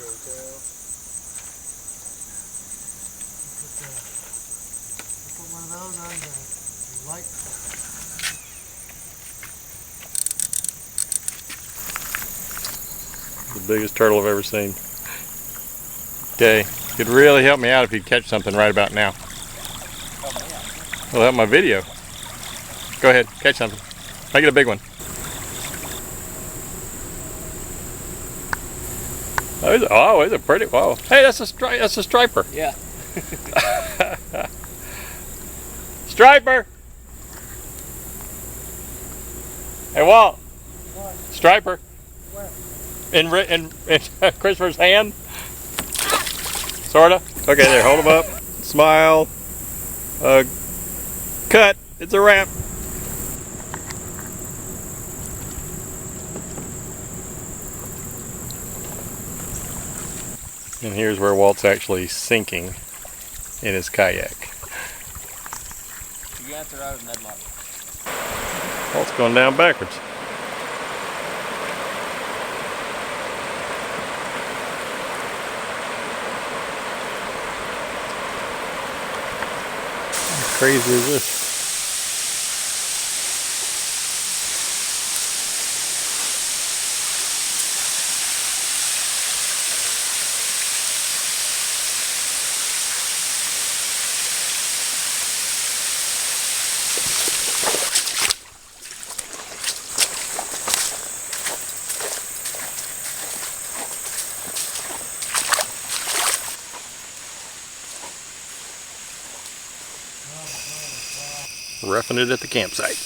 Put one of those on the light. The biggest turtle I've ever seen. Okay, could really help me out if you'd catch something right about now. It'll help my video. Go ahead, catch something. Make it a big one. Oh, it's a pretty, wow. Hey, that's a striper. Yeah. Striper! Hey, Walt. What? Striper. Where? In Christopher's hand. Sorta. Okay, there, hold him up. Smile. Cut. It's a wrap. And here's where Walt's actually sinking in his kayak. You answer out of Medlock. Walt's going down backwards. How crazy is this? Roughing it at the campsite.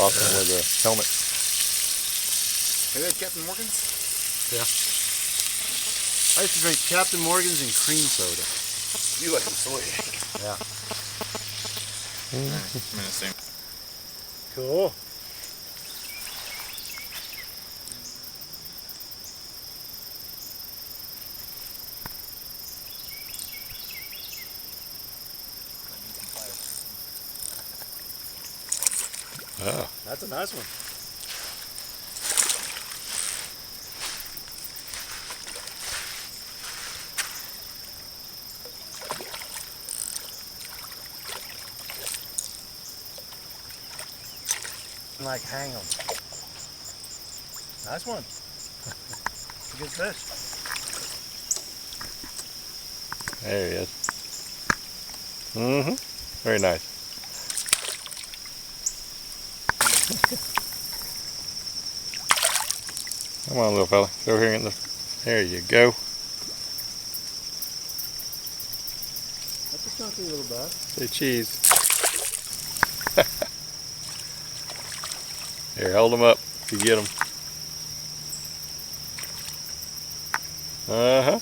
Awesome with the helmet. Have you had Captain Morgan's? Yeah. I used to drink Captain Morgan's and cream soda. You like them soy. Yeah. I'm in the same. Cool. Oh. That's a nice one. Like hang them. Nice one. It's a good fish. There he is. Mm-hmm. Very nice. Come on, little fella. Go over here and get the. There you go. That's a chunky little bass. Say cheese. Here, hold them up if you get them. Uh-huh.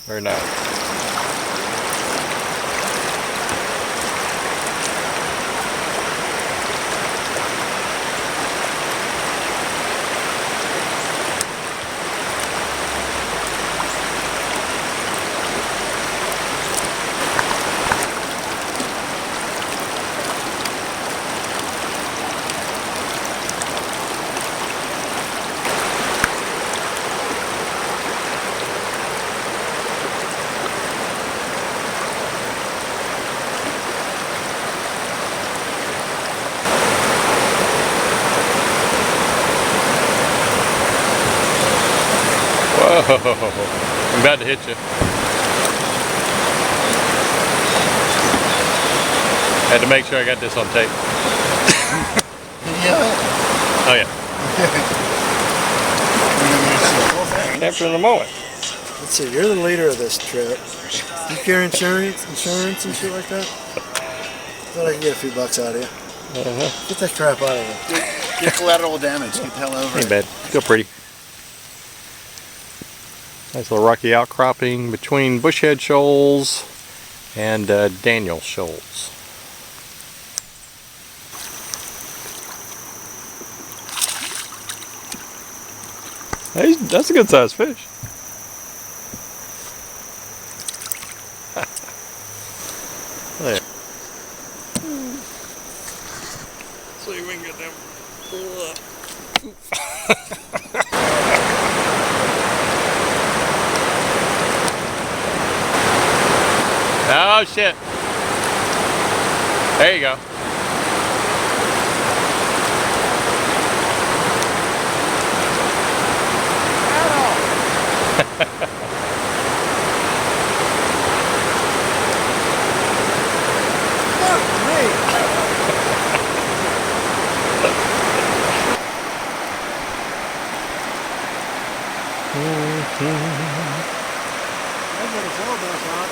Very nice. Whoa, I'm about to hit you. Had to make sure I got this on tape. Yeah. Oh yeah. Capture in the moment. Let's see, you're the leader of this trip. You carry insurance and shit like that? Thought I could get a few bucks out of you. Get that crap out of here. Get collateral damage. Get the hell over it. Ain't bad. Still pretty. Nice little rocky outcropping between Bush Head Shoals and Daniel Shoals. Hey, that's a good sized fish. There. See if we can get them. Oh shit. There you go. I've got a shoal bass on.